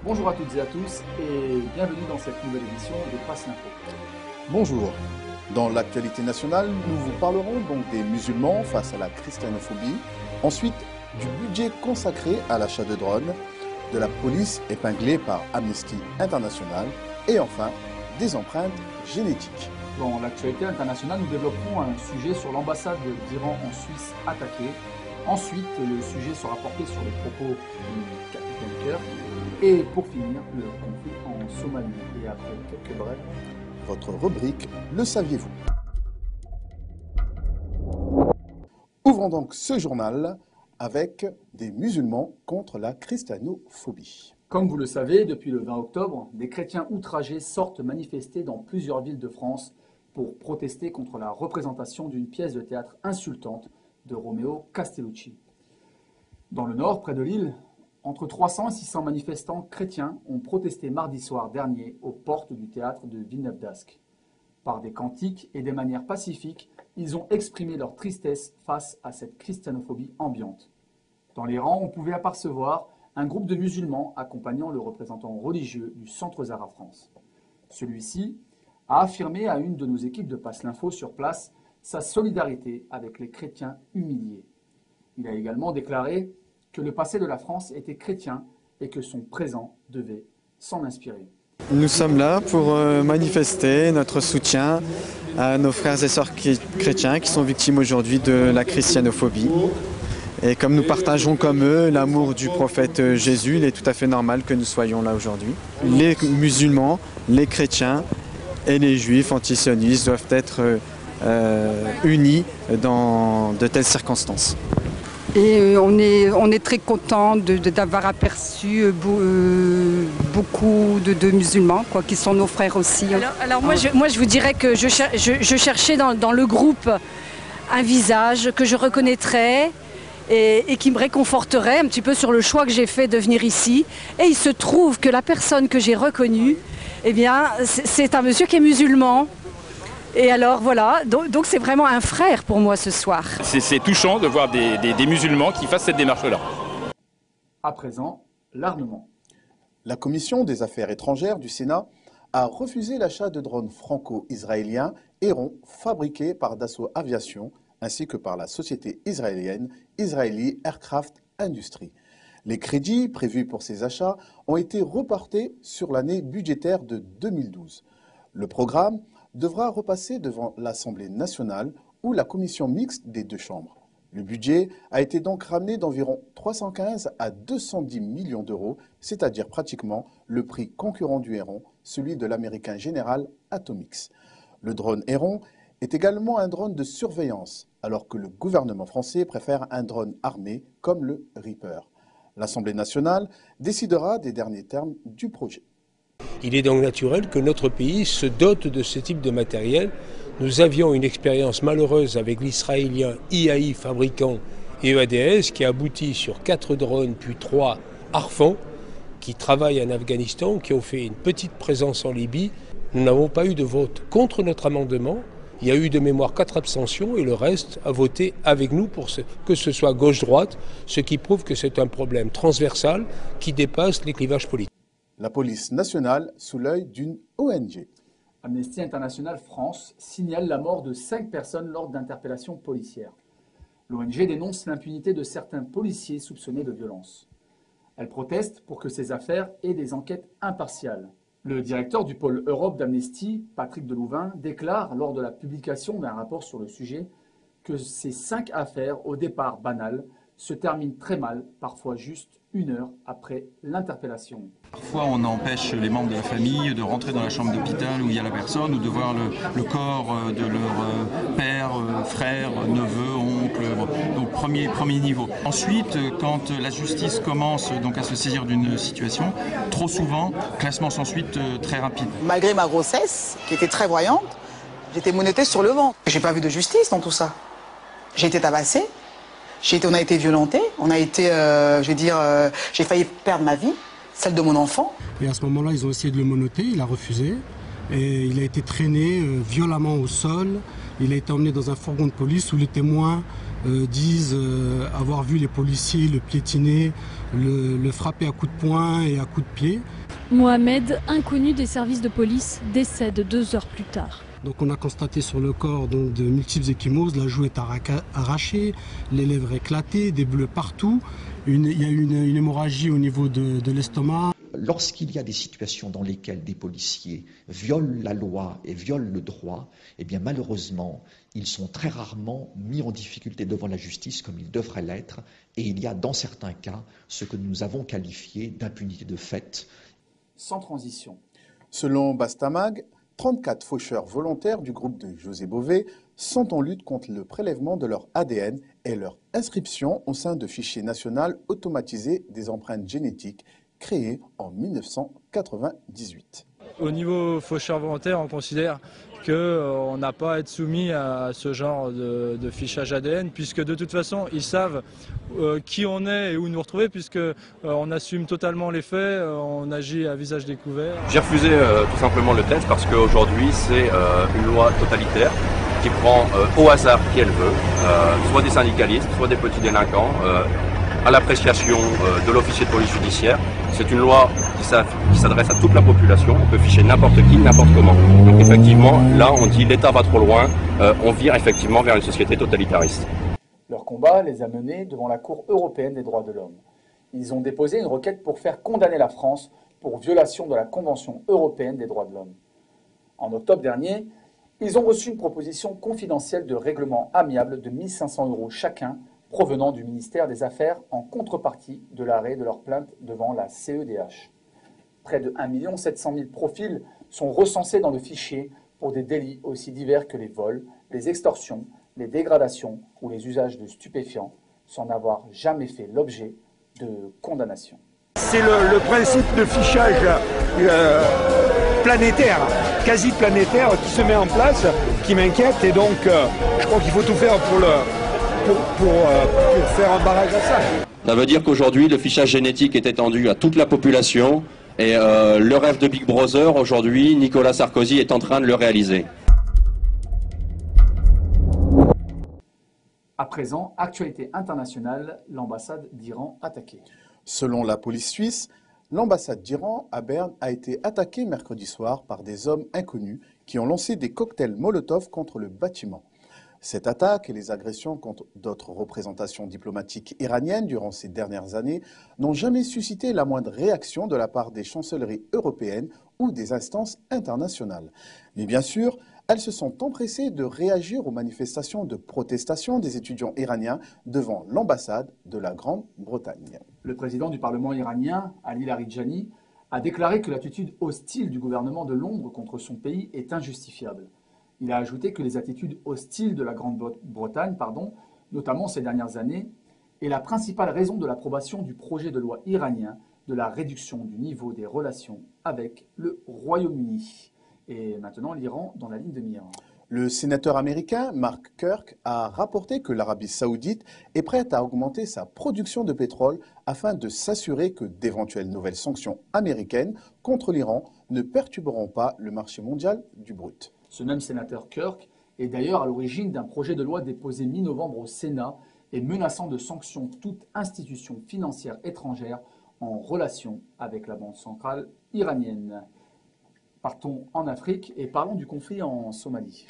Bonjour à toutes et à tous et bienvenue dans cette nouvelle édition de Passe l'Info. Bonjour. Dans l'actualité nationale, nous vous parlerons donc des musulmans face à la christianophobie, ensuite du budget consacré à l'achat de drones, de la police épinglée par Amnesty International et enfin des empreintes génétiques. Dans l'actualité internationale, nous développerons un sujet sur l'ambassade d'Iran en Suisse attaquée. Ensuite, le sujet sera porté sur les propos du capitaine Kirk. Et pour finir, le conflit en Somalie. Et après quelques brèves, votre rubrique Le saviez-vous? Ouvrons donc ce journal avec des musulmans contre la christianophobie. Comme vous le savez, depuis le 20 octobre, des chrétiens outragés sortent manifester dans plusieurs villes de France pour protester contre la représentation d'une pièce de théâtre insultante de Romeo Castellucci. Dans le nord, près de Lille, entre 300 et 600 manifestants chrétiens ont protesté mardi soir dernier aux portes du théâtre de Villeneuve-d'Ascq. Par des cantiques et des manières pacifiques, ils ont exprimé leur tristesse face à cette christianophobie ambiante. Dans les rangs, on pouvait apercevoir un groupe de musulmans accompagnant le représentant religieux du Centre Zara France. Celui-ci a affirmé à une de nos équipes de Passe l'Info sur place sa solidarité avec les chrétiens humiliés. Il a également déclaré que le passé de la France était chrétien et que son présent devait s'en inspirer. Nous sommes là pour manifester notre soutien à nos frères et sœurs chrétiens qui sont victimes aujourd'hui de la christianophobie. Et comme nous partageons comme eux l'amour du prophète Jésus, il est tout à fait normal que nous soyons là aujourd'hui. Les musulmans, les chrétiens et les juifs antisionistes doivent être unis dans de telles circonstances. Et on est très content d'avoir aperçu beaucoup de musulmans, qui sont nos frères aussi. Alors moi, je vous dirais que je cherchais dans le groupe un visage que je reconnaîtrais et qui me réconforterait un petit peu sur le choix que j'ai fait de venir ici. Et il se trouve que la personne que j'ai reconnue, eh bien, c'est un monsieur qui est musulman. Et alors voilà, donc c'est vraiment un frère pour moi ce soir. C'est touchant de voir des musulmans qui fassent cette démarche-là. À présent, l'armement. La Commission des affaires étrangères du Sénat a refusé l'achat de drones franco-israéliens Héron fabriqués par Dassault Aviation ainsi que par la société israélienne Israeli Aircraft Industries. Les crédits prévus pour ces achats ont été reportés sur l'année budgétaire de 2012. Le programme devra repasser devant l'Assemblée nationale ou la commission mixte des deux chambres. Le budget a été donc ramené d'environ 315 à 210 millions d'euros, c'est-à-dire pratiquement le prix concurrent du Héron, celui de l'américain General Atomics. Le drone Héron est également un drone de surveillance, alors que le gouvernement français préfère un drone armé comme le Reaper. L'Assemblée nationale décidera des derniers termes du projet. Il est donc naturel que notre pays se dote de ce type de matériel. Nous avions une expérience malheureuse avec l'israélien IAI fabricant EADS qui aboutit sur 4 drones puis 3 Harfang qui travaillent en Afghanistan, qui ont fait une petite présence en Libye. Nous n'avons pas eu de vote contre notre amendement. Il y a eu de mémoire 4 abstentions et le reste a voté avec nous pour que ce soit gauche-droite, ce qui prouve que c'est un problème transversal qui dépasse les clivages politiques. La police nationale sous l'œil d'une ONG. Amnesty International France signale la mort de 5 personnes lors d'interpellations policières. L'ONG dénonce l'impunité de certains policiers soupçonnés de violence. Elle proteste pour que ces affaires aient des enquêtes impartiales. Le directeur du pôle Europe d'Amnesty, Patrick Delouvain, déclare lors de la publication d'un rapport sur le sujet que ces 5 affaires, au départ banales, se terminent très mal, parfois juste 1 heure après l'interpellation. Parfois on empêche les membres de la famille de rentrer dans la chambre d'hôpital où il y a la personne ou de voir le corps de leur père, frère, neveu, oncle, donc premier niveau. Ensuite, quand la justice commence donc à se saisir d'une situation, trop souvent, classement sans suite très rapide. Malgré ma grossesse, qui était très voyante, j'étais monottée sur le ventre. J'ai pas vu de justice dans tout ça. J'ai été tabassée. On a été violentés, j'ai failli perdre ma vie, celle de mon enfant. Et à ce moment-là, ils ont essayé de le menotter, il a refusé. Et il a été traîné violemment au sol. Il a été emmené dans un fourgon de police où les témoins disent avoir vu les policiers le piétiner, le frapper à coups de poing et à coups de pied. Mohamed, inconnu des services de police, décède 2 heures plus tard. Donc on a constaté sur le corps donc, de multiples ecchymoses, la joue est arrachée, les lèvres éclatées, des bleus partout, il y a une hémorragie au niveau de l'estomac. Lorsqu'il y a des situations dans lesquelles des policiers violent la loi et violent le droit, eh bien malheureusement, ils sont très rarement mis en difficulté devant la justice comme ils devraient l'être, et il y a dans certains cas ce que nous avons qualifié d'impunité de fait. Sans transition. Selon Bastamag, 34 faucheurs volontaires du groupe de José Bové sont en lutte contre le prélèvement de leur ADN et leur inscription au sein de fichiers national automatisé des empreintes génétiques créé en 1998. Au niveau faucheurs volontaires, on considère qu'on n'a pas à être soumis à ce genre de fichage ADN, puisque de toute façon, ils savent qui on est et où nous retrouver, puisqu'on assume totalement les faits, on agit à visage découvert. J'ai refusé tout simplement le test parce qu'aujourd'hui, c'est une loi totalitaire qui prend au hasard qui elle veut, soit des syndicalistes, soit des petits délinquants, à l'appréciation de l'officier de police judiciaire. C'est une loi qui s'adresse à toute la population, on peut ficher n'importe qui, n'importe comment. Donc effectivement, là on dit l'État va trop loin, on vire effectivement vers une société totalitariste. Leur combat les a menés devant la Cour européenne des droits de l'homme. Ils ont déposé une requête pour faire condamner la France pour violation de la Convention européenne des droits de l'homme. En octobre dernier, ils ont reçu une proposition confidentielle de règlement amiable de 1 500 € chacun provenant du ministère des Affaires en contrepartie de l'arrêt de leur plainte devant la CEDH. Près de 1 700 000 profils sont recensés dans le fichier pour des délits aussi divers que les vols, les extorsions, les dégradations ou les usages de stupéfiants, sans avoir jamais fait l'objet de condamnation. C'est le principe de fichage planétaire, quasi planétaire, qui se met en place, qui m'inquiète, et donc je crois qu'il faut tout faire pour faire un barrage à ça. Ça veut dire qu'aujourd'hui, le fichage génétique est étendu à toute la population et le rêve de Big Brother, aujourd'hui, Nicolas Sarkozy est en train de le réaliser. À présent, actualité internationale, l'ambassade d'Iran attaquée. Selon la police suisse, l'ambassade d'Iran à Berne a été attaquée mercredi soir par des hommes inconnus qui ont lancé des cocktails Molotov contre le bâtiment. Cette attaque et les agressions contre d'autres représentations diplomatiques iraniennes durant ces dernières années n'ont jamais suscité la moindre réaction de la part des chancelleries européennes ou des instances internationales. Mais bien sûr, elles se sont empressées de réagir aux manifestations de protestation des étudiants iraniens devant l'ambassade de la Grande-Bretagne. Le président du Parlement iranien, Ali Larijani, a déclaré que l'attitude hostile du gouvernement de Londres contre son pays est injustifiable. Il a ajouté que les attitudes hostiles de la Grande-Bretagne, notamment ces dernières années, est la principale raison de l'approbation du projet de loi iranien de la réduction du niveau des relations avec le Royaume-Uni. Et maintenant, l'Iran dans la ligne de mire. Le sénateur américain Mark Kirk a rapporté que l'Arabie saoudite est prête à augmenter sa production de pétrole afin de s'assurer que d'éventuelles nouvelles sanctions américaines contre l'Iran ne perturberont pas le marché mondial du brut. Ce même sénateur Kirk est d'ailleurs à l'origine d'un projet de loi déposé mi-novembre au Sénat et menaçant de sanctions toute institution financière étrangère en relation avec la banque centrale iranienne. Partons en Afrique et parlons du conflit en Somalie.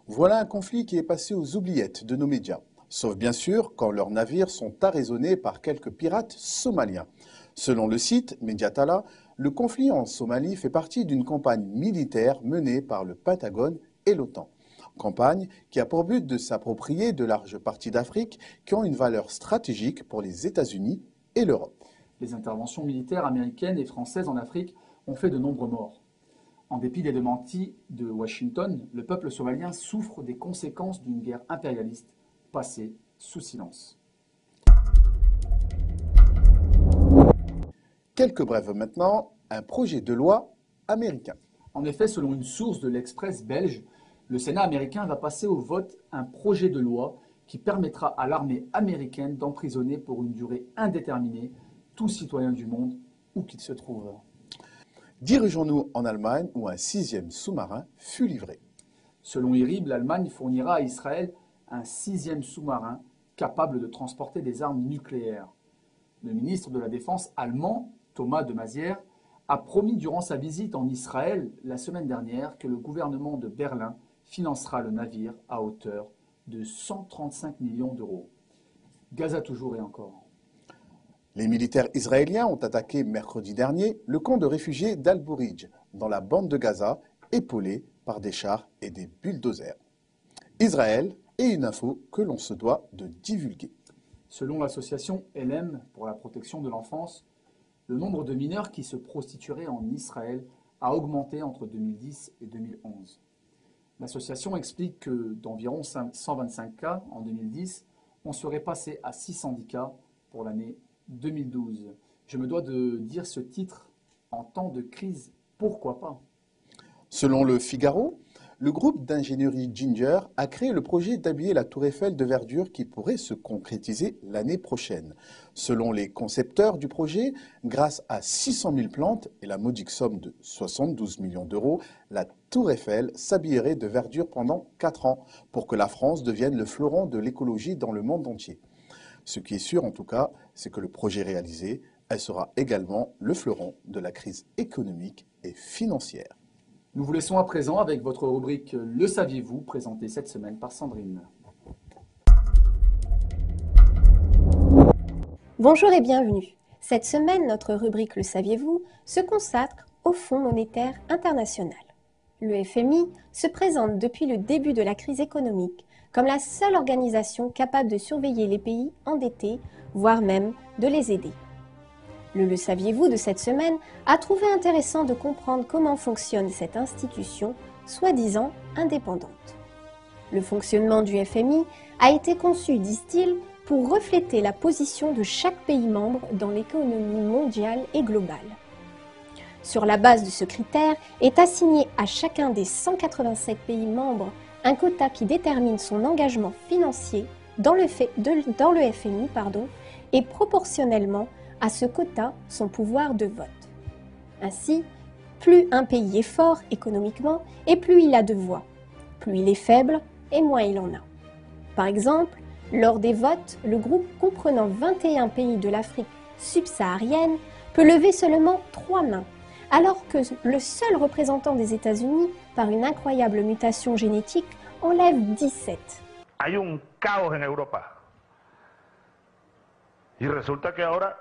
Voilà un conflit qui est passé aux oubliettes de nos médias, sauf bien sûr quand leurs navires sont arraisonnés par quelques pirates somaliens. Selon le site Mediatala, le conflit en Somalie fait partie d'une campagne militaire menée par le Pentagone et l'OTAN. Campagne qui a pour but de s'approprier de larges parties d'Afrique qui ont une valeur stratégique pour les États-Unis et l'Europe. Les interventions militaires américaines et françaises en Afrique ont fait de nombreux morts. En dépit des démentis de Washington, le peuple somalien souffre des conséquences d'une guerre impérialiste passée sous silence. Quelques brèves maintenant, un projet de loi américain. En effet, selon une source de l'Express belge, le Sénat américain va passer au vote un projet de loi qui permettra à l'armée américaine d'emprisonner pour une durée indéterminée tout citoyen du monde, où qu'il se trouve. Dirigeons-nous en Allemagne où un 6e sous-marin fut livré. Selon IRIB, l'Allemagne fournira à Israël un 6e sous-marin capable de transporter des armes nucléaires. Le ministre de la Défense allemand, Thomas de Maizière, a promis durant sa visite en Israël la semaine dernière que le gouvernement de Berlin financera le navire à hauteur de 135 millions d'euros. Gaza toujours et encore. Les militaires israéliens ont attaqué mercredi dernier le camp de réfugiés d'Al-Bourij, dans la bande de Gaza, épaulés par des chars et des bulldozers. Israël est une info que l'on se doit de divulguer. Selon l'association LM pour la protection de l'enfance, le nombre de mineurs qui se prostitueraient en Israël a augmenté entre 2010 et 2011. L'association explique que d'environ 125 cas en 2010, on serait passé à 610 cas pour l'année 2012. Je me dois de dire ce titre en temps de crise, pourquoi pas? Selon le Figaro, le groupe d'ingénierie Ginger a créé le projet d'habiller la Tour Eiffel de verdure qui pourrait se concrétiser l'année prochaine. Selon les concepteurs du projet, grâce à 600 000 plantes et la modique somme de 72 millions d'euros, la Tour Eiffel s'habillerait de verdure pendant 4 ans pour que la France devienne le fleuron de l'écologie dans le monde entier. Ce qui est sûr en tout cas, c'est que le projet réalisé, elle sera également le fleuron de la crise économique et financière. Nous vous laissons à présent avec votre rubrique « Le saviez-vous » présentée cette semaine par Sandrine. Bonjour et bienvenue. Cette semaine, notre rubrique « Le saviez-vous » se consacre au Fonds monétaire international. Le FMI se présente depuis le début de la crise économique comme la seule organisation capable de surveiller les pays endettés, voire même de les aider. Le saviez-vous de cette semaine a trouvé intéressant de comprendre comment fonctionne cette institution, soi-disant indépendante. Le fonctionnement du FMI a été conçu, disent-ils, pour refléter la position de chaque pays membre dans l'économie mondiale et globale. Sur la base de ce critère, est assigné à chacun des 187 pays membres un quota qui détermine son engagement financier dans le FMI et proportionnellement à ce quota son pouvoir de vote. Ainsi, plus un pays est fort économiquement et plus il a de voix. Plus il est faible et moins il en a. Par exemple, lors des votes, le groupe comprenant 21 pays de l'Afrique subsaharienne peut lever seulement 3 mains, alors que le seul représentant des États-Unis, par une incroyable mutation génétique, enlève 17. Hay un caos en Europa. Y resulta que ahora,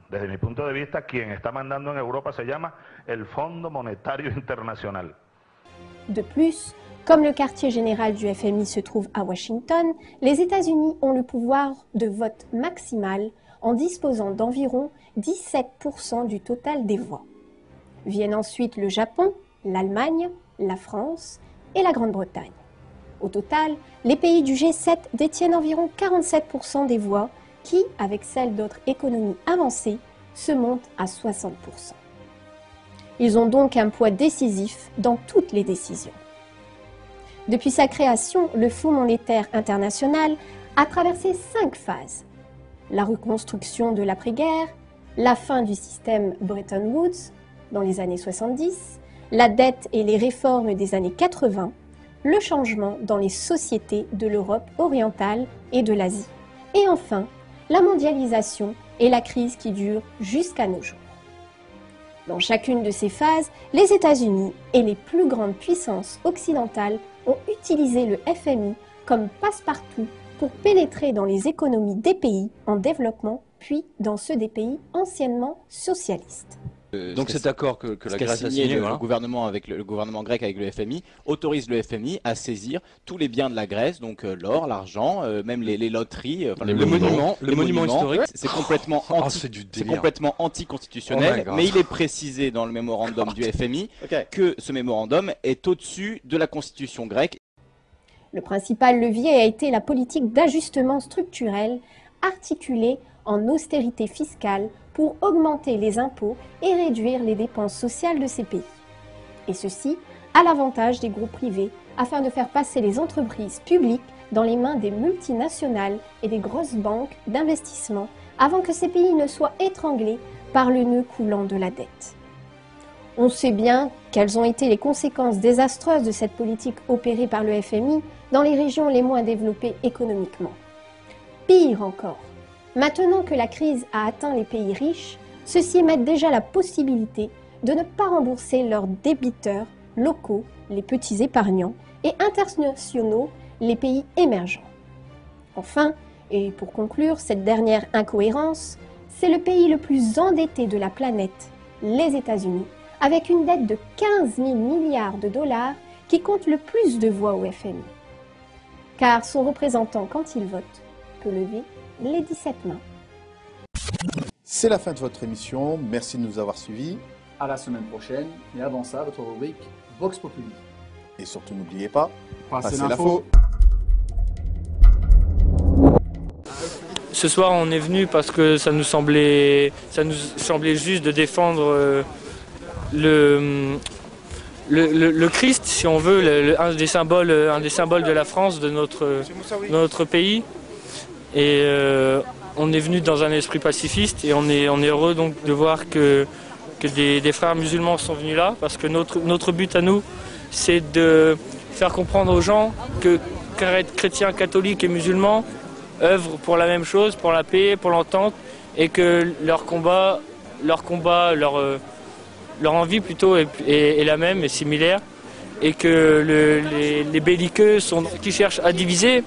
desde mi punto de vista, quien está mandando en Europa se llama el Fondo Monetario Internacional. De plus, comme le quartier général du FMI se trouve à Washington, les États-Unis ont le pouvoir de vote maximal en disposant d'environ 17% du total des voix. Viennent ensuite le Japon, l'Allemagne, la France et la Grande-Bretagne. Au total, les pays du G7 détiennent environ 47% des voix qui, avec celles d'autres économies avancées, se montent à 60%. Ils ont donc un poids décisif dans toutes les décisions. Depuis sa création, le Fonds monétaire international a traversé 5 phases. La reconstruction de l'après-guerre, la fin du système Bretton Woods dans les années 70, la dette et les réformes des années 80, le changement dans les sociétés de l'Europe orientale et de l'Asie, et enfin, la mondialisation et la crise qui dure jusqu'à nos jours. Dans chacune de ces phases, les États-Unis et les plus grandes puissances occidentales ont utilisé le FMI comme passe-partout pour pénétrer dans les économies des pays en développement, puis dans ceux des pays anciennement socialistes. Donc cet accord que la Grèce a signé, le gouvernement grec avec le FMI, autorise le FMI à saisir tous les biens de la Grèce, donc l'or, l'argent, même les loteries, les monuments historiques. C'est complètement anticonstitutionnel, mais il est précisé dans le mémorandum du FMI que ce mémorandum est au-dessus de la constitution grecque. Le principal levier a été la politique d'ajustement structurel articulée en austérité fiscale pour augmenter les impôts et réduire les dépenses sociales de ces pays. Et ceci à l'avantage des groupes privés afin de faire passer les entreprises publiques dans les mains des multinationales et des grosses banques d'investissement avant que ces pays ne soient étranglés par le nœud coulant de la dette. On sait bien quelles ont été les conséquences désastreuses de cette politique opérée par le FMI dans les régions les moins développées économiquement. Pire encore, maintenant que la crise a atteint les pays riches, ceux-ci émettent déjà la possibilité de ne pas rembourser leurs débiteurs locaux, les petits épargnants, et internationaux, les pays émergents. Enfin, et pour conclure cette dernière incohérence, c'est le pays le plus endetté de la planète, les États-Unis, avec une dette de 15 000 milliards de dollars qui compte le plus de voix au FMI. Car son représentant, quand il vote, peut lever les 17 mains. C'est la fin de votre émission. Merci de nous avoir suivis. À la semaine prochaine. Et avant ça, votre rubrique Vox Populi. Et surtout, n'oubliez pas, passez l'info. Ce soir, on est venu parce que ça nous semblait juste de défendre le Christ, si on veut, un des symboles de la France, de notre pays. Et on est venu dans un esprit pacifiste et on est heureux donc de voir que des frères musulmans sont venus là, parce que notre but à nous, c'est de faire comprendre aux gens qu'être chrétien, catholique et musulman œuvrent pour la même chose, pour la paix, pour l'entente, et que leur envie plutôt est la même, est similaire, et que les belliqueux sont qui cherchent à diviser.